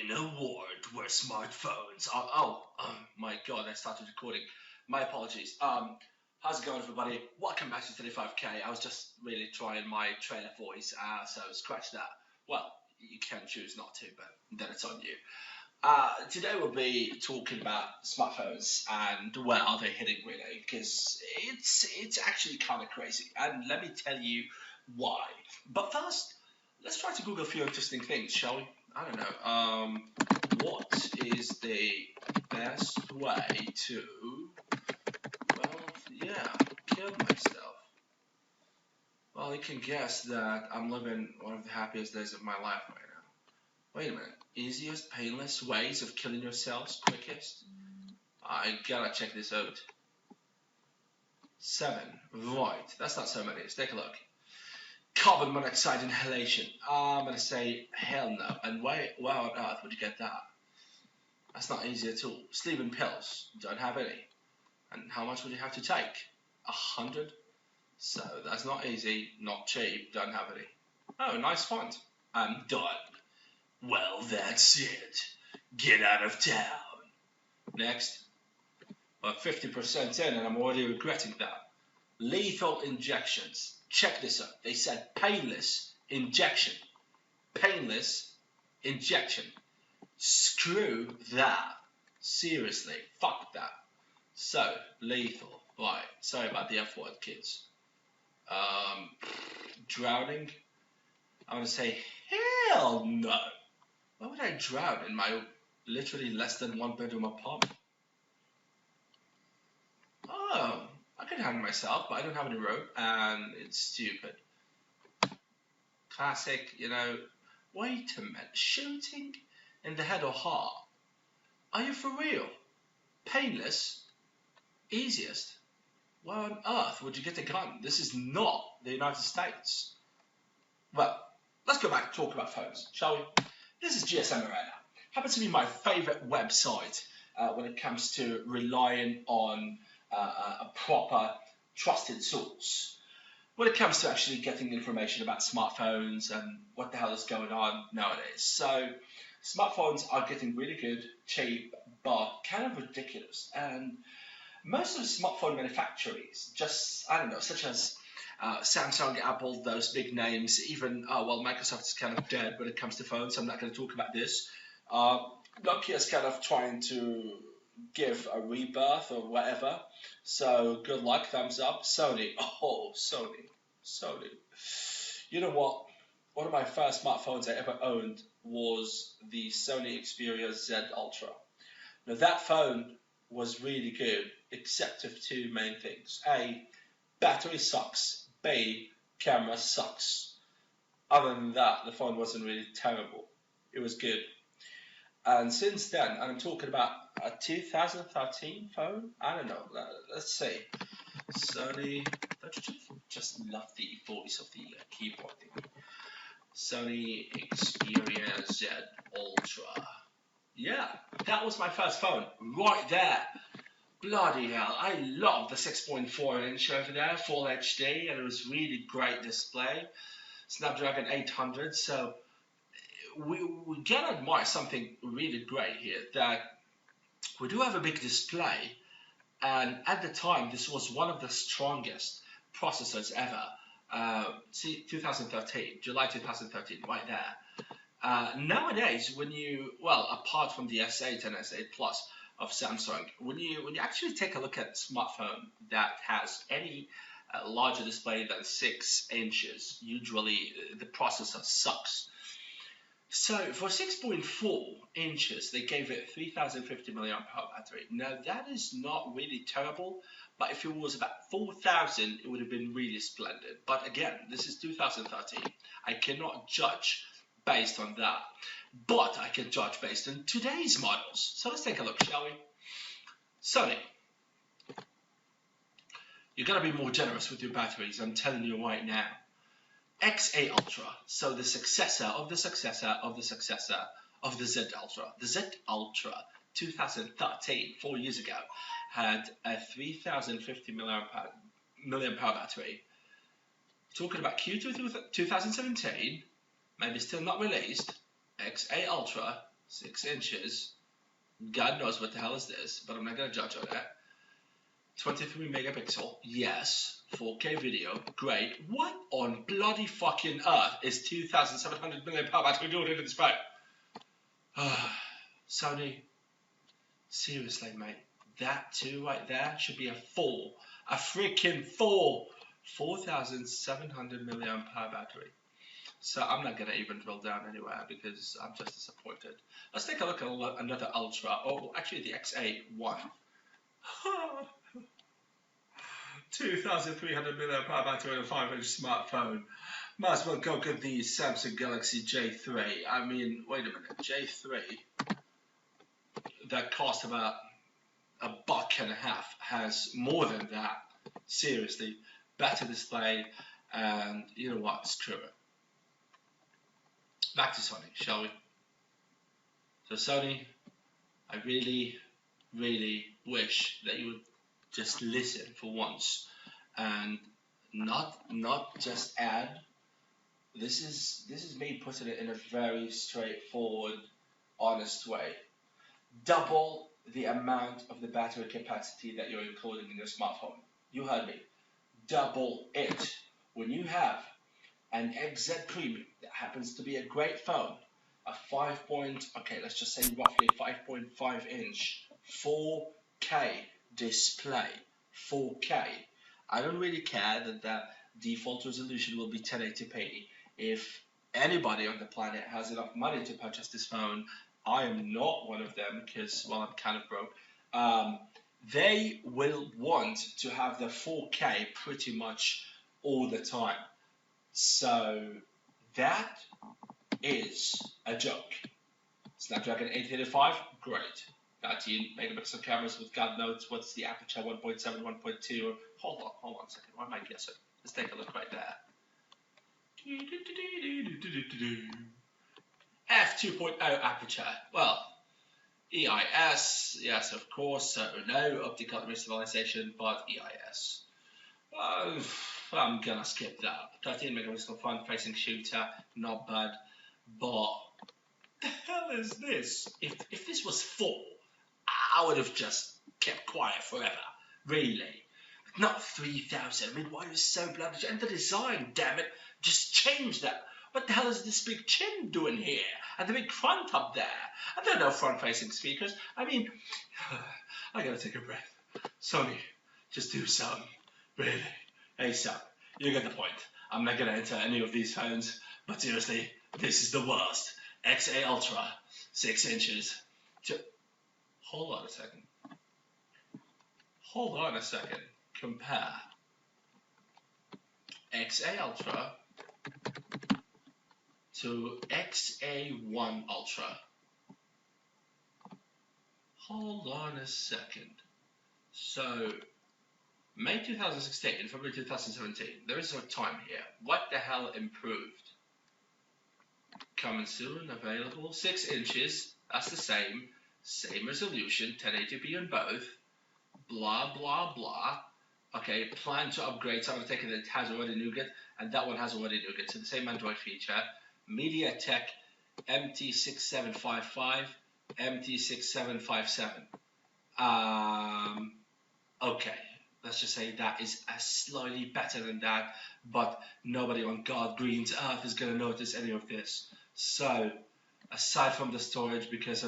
In a world where smartphones are my god, I started recording. My apologies. How's it going, everybody? Welcome back to 35k. I was just really trying my trailer voice, so scratch that. Well, you can choose not to, but then it's on you. Today we'll be talking about smartphones and where are they heading, really, because it's actually kind of crazy, and let me tell you why. But first, let's try to Google a few interesting things, shall we? I don't know. What is the best way to, well, yeah, kill myself? Well, you can guess that I'm living one of the happiest days of my life right now. Wait a minute. Easiest, painless ways of killing yourselves, quickest? I gotta check this out. 7. Right. That's not so many. Let's take a look. Carbon monoxide inhalation. I'm gonna say hell no. And where on earth would you get that? That's not easy at all. Sleeping pills. Don't have any. And how much would you have to take? 100? So that's not easy, not cheap, don't have any. Oh, nice font. I'm done. Well, that's it. Get out of town. Next. Well, 50% in and I'm already regretting that. Lethal injections. Check this out. They said painless injection. Painless injection. Screw that. Seriously. Fuck that. So, lethal. Right. Sorry about the F word, kids. Drowning. I'm going to say hell no. Why would I drown in my literally less than 1 bedroom apartment? Oh, I could hang myself, but I don't have any rope, and it's stupid. Classic, wait a minute, shooting in the head or heart? Are you for real? Painless? Easiest? Where on earth would you get a gun? This is not the United States. Well, let's go back and talk about phones, shall we? This is GSM Arena. Happens to be my favorite website when it comes to relying on a proper, trusted source. When it comes to actually getting information about smartphones and what the hell is going on nowadays. So, smartphones are getting really good, cheap, but kind of ridiculous. And most of the smartphone manufacturers, just, I don't know, such as Samsung, Apple, those big names, even, Microsoft is kind of dead when it comes to phones, so I'm not going to talk about this. Nokia is kind of trying to give a rebirth or whatever, so good luck, thumbs up. Sony, Sony. You know what? One of my first smartphones I ever owned was the Sony Xperia Z Ultra. Now that phone was really good, except of two main things. A, battery sucks. B, camera sucks. Other than that, the phone wasn't really terrible. It was good. And since then, and I'm talking about a 2013 phone? I don't know. Let's see. Sony. Just love the voice of the keyboard thing. Sony Xperia Z Ultra. Yeah, that was my first phone. Right there. Bloody hell. I love the 6.4 inch over there, full HD, and it was really great display. Snapdragon 800, so we gotta admire something really great here, that we do have a big display, and at the time this was one of the strongest processors ever. 2013, July 2013, right there. Nowadays, apart from the S8 and S8 Plus of Samsung, when you actually take a look at a smartphone that has any larger display than 6 inches, usually the processor sucks. So for 6.4 inches, they gave it 3050 mAh battery. Now that is not really terrible, but if it was about 4000, it would have been really splendid. But again, this is 2013. I cannot judge based on that, but I can judge based on today's models. So let's take a look, shall we? Sony, you gotta be more generous with your batteries, I'm telling you right now. XA Ultra, so the successor of the successor of the successor of the Z Ultra. The Z Ultra 2013, 4 years ago, had a 3050 milliampere battery. Talking about Q2 2017, maybe still not released, XA Ultra 6 inches. God knows what the hell is this, but I'm not going to judge on that. 23 megapixel, yes. 4K video, great. What on bloody fucking earth is 2,700 milliamp power battery doing into this phone? Sony, seriously, mate. That too right there should be a 4. A freaking 4. 4,700 milliamp power battery. So I'm not going to even drill down anywhere because I'm just disappointed. Let's take a look at another Ultra. Oh, actually the XA1. 2,300 milliamp power battery on a 5-inch smartphone. Might as well go get the Samsung Galaxy J3. I mean, wait a minute. J3, that cost about $1.50, has more than that. Seriously. Better display. And you know what? Screw it. Back to Sony, shall we? So Sony, I really, really wish that you would just listen for once and not just add. This is me putting it in a very straightforward, honest way. Double the amount of the battery capacity that you're including in your smartphone. You heard me. Double it. When you have an XZ Premium that happens to be a great phone, a let's just say roughly 5.5 inch 4K display, 4K. I don't really care that the default resolution will be 1080p. If anybody on the planet has enough money to purchase this phone, I am not one of them because, well, I'm kind of broke. They will want to have the 4K pretty much all the time. So that is a joke. Snapdragon 885, great. 13 megapixel cameras with God knows what's the aperture, 1.7, 1.2. Hold on a second. Why am I guessing? Let's take a look right there. f2.0 aperture. Well, EIS, yes, of course. So no optical image stabilization, but EIS. I'm gonna skip that. 13 megapixel front-facing shooter, not bad. But the hell is this? If this was 4, I would have just kept quiet forever. Really. Not 3,000. I mean, why are you so bloody... And the design, damn it. Just change that. What the hell is this big chin doing here? And the big front up there. And there are no front-facing speakers. I mean, I gotta take a breath. Sony, just do something. Really. Hey, son, you get the point. I'm not gonna enter any of these phones. But seriously, this is the worst. XA Ultra, 6 inches. Hold on a second. Compare XA Ultra to XA1 Ultra. Hold on a second. So, May 2016 and February 2017. There is a time here. What the hell improved? Coming soon, available. 6 inches. That's the same. Same resolution. 1080p on both. Blah, blah, blah. Okay, plan to upgrade. So I'm taking it has already Nougat, and that one has already Nougat. So the same Android feature. MediaTek MT6755, MT6757. Okay, let's just say that is slightly better than that, but nobody on God Green's earth is going to notice any of this. So, aside from the storage, because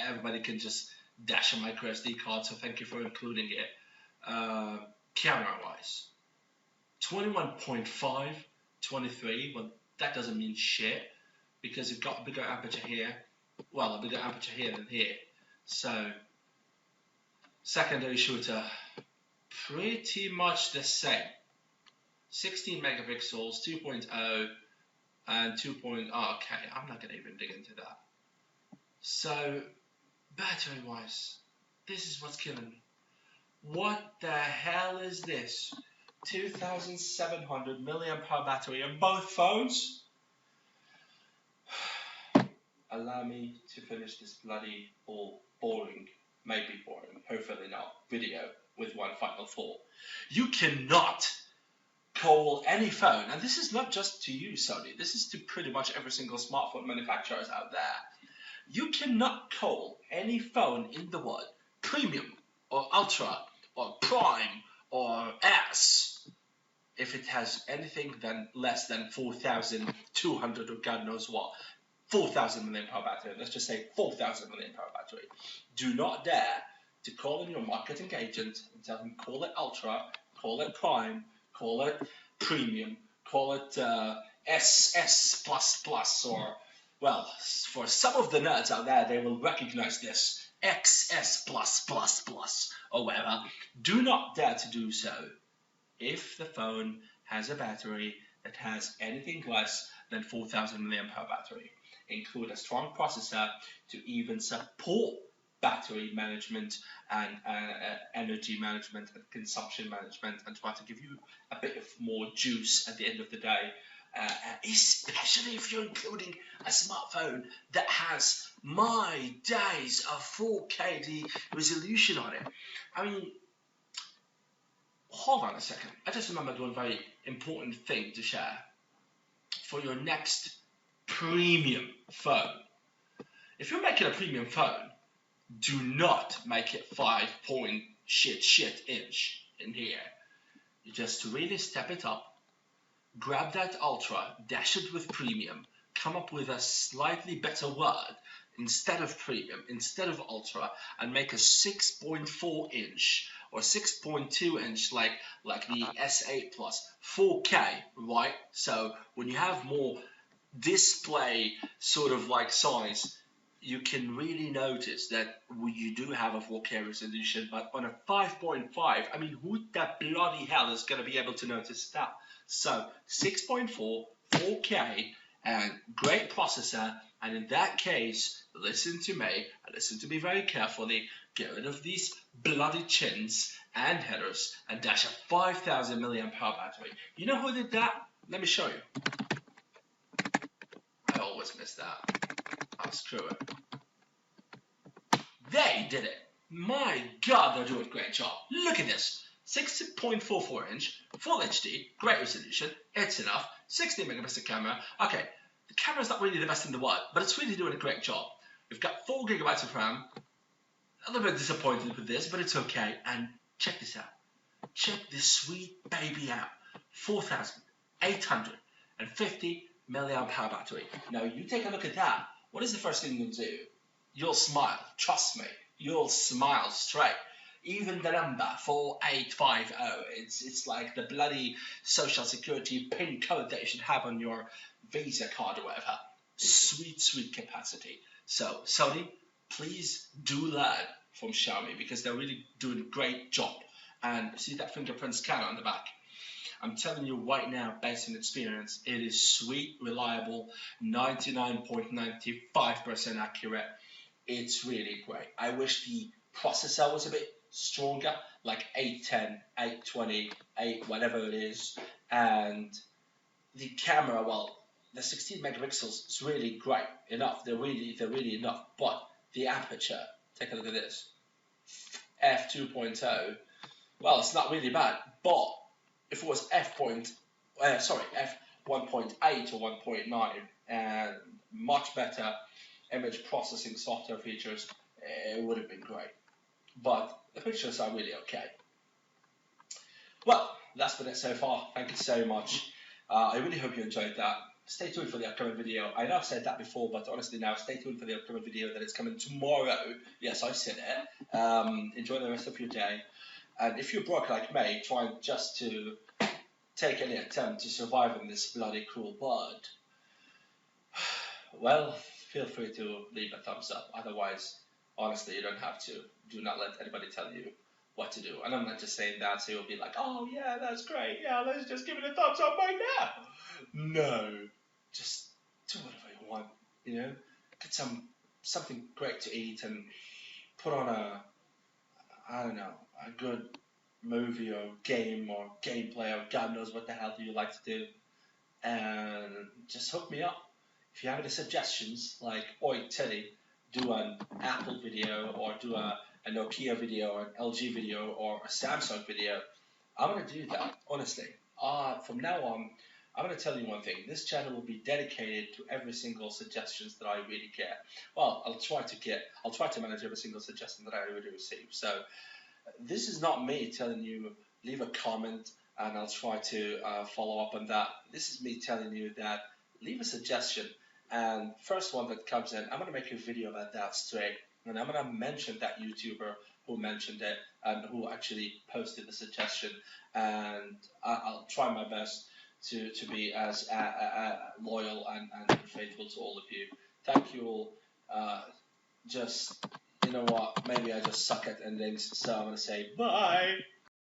everybody can just dash a micro SD card, so thank you for including it. Camera-wise, 21.5, 23, well, that doesn't mean shit, because you've got a bigger aperture here, well, a bigger aperture here than here. So, secondary shooter, pretty much the same. 16 megapixels, 2.0, and 2.0, okay, I'm not going to even dig into that. So, battery-wise, this is what's killing me. What the hell is this? 2,700 milliamp hour battery on both phones? Allow me to finish this bloody boring, maybe boring, hopefully not, video with one final thought. You cannot call any phone, and this is not just to you, Sony, this is to pretty much every single smartphone manufacturers out there. You cannot call any phone in the world premium or ultra or prime or S if it has anything less than 4,200 or God knows what. 4,000 milliamp hour battery. Let's just say 4,000 milliamp hour battery. Do not dare to call in your marketing agent and tell them call it ultra, call it prime, call it premium, call it SS plus plus, or, well, for some of the nerds out there, they will recognize this XS plus plus plus or whatever. Do not dare to do so if the phone has a battery that has anything less than 4,000 milliamp hour battery. Include a strong processor to even support battery management and energy management and consumption management, and try to give you a bit of more juice at the end of the day, especially if you're including a smartphone that has my days of 4K resolution on it. I mean, hold on a second. I just remembered one very important thing to share. For your next premium phone, if you're making a premium phone, do not make it 5 point shit inch in here. You just really step it up, grab that ultra, dash it with premium, come up with a slightly better word instead of premium, instead of ultra, and make a 6.4 inch or 6.2 inch like the S8 Plus 4K, right? So when you have more display sort of like size, you can really notice that you do have a 4K resolution, but on a 5.5, I mean, who the bloody hell is going to be able to notice that? So 6.4, 4K, and great processor, and in that case, listen to me, and listen to me very carefully, get rid of these bloody chins and headers, and dash a 5,000 milliamp hour battery. You know who did that? Let me show you. I always miss that. Oh, screw it. They did it. My God, they're doing a great job. Look at this. 6.44 inch, full HD, great resolution. It's enough. 16 megapixel camera. Okay, the camera's not really the best in the world, but it's really doing a great job. We've got 4 gigabytes of RAM. A little bit disappointed with this, but it's okay. And check this out. Check this sweet baby out. 4,850 milliamp hour battery. Now you take a look at that. What is the first thing you'll do? You'll smile. Trust me. You'll smile straight. Even the number 4850, it's like the bloody social security PIN code that you should have on your Visa card or whatever. Sweet, sweet capacity. So Sony, please do learn from Xiaomi, because they're really doing a great job. And see that fingerprint scanner on the back? I'm telling you right now, based on experience, it is sweet, reliable, 99.95% accurate. It's really great. I wish the processor was a bit stronger, like 810, 820, 8 whatever it is. And the camera, well, the 16 megapixels is really great enough. They're really enough. But the aperture, take a look at this. f2.0. Well, it's not really bad, but if it was f1.8 or 1.9 and much better image processing software features, it would have been great. But the pictures are really okay. Well, that's been it so far. Thank you so much. I really hope you enjoyed that. Stay tuned for the upcoming video. I know I've said that before, but honestly now, stay tuned for the upcoming video that is coming tomorrow. Yes, I said it. Enjoy the rest of your day. And if you're broke like me, trying just to take any attempt to survive in this bloody cruel world, well, feel free to leave a thumbs up. Otherwise, honestly, you don't have to. Do not let anybody tell you what to do. And I'm not just saying that so you'll be like, oh yeah, that's great. Yeah, let's just give it a thumbs up right now. No, just do whatever you want. You know, get something great to eat and put on a good movie or game or gameplay or God knows what the hell do you like to do, and just hook me up. If you have any suggestions, like, oi Teddy, do an Apple video or do a Nokia video or an LG video or a Samsung video, I'm going to do that, honestly. From now on, I'm going to tell you one thing. This channel will be dedicated to every single suggestions that I really get. Well, I'll try to manage every single suggestion that I really receive. So this is not me telling you leave a comment and I'll try to follow up on that. This is me telling you that leave a suggestion, and first one that comes in, I'm gonna make a video about that straight, and I'm gonna mention that YouTuber who mentioned it and who actually posted the suggestion, and I'll try my best to be as loyal and faithful to all of you. Thank you all. Just, you know what, maybe I just suck at endings, so I'm gonna say bye.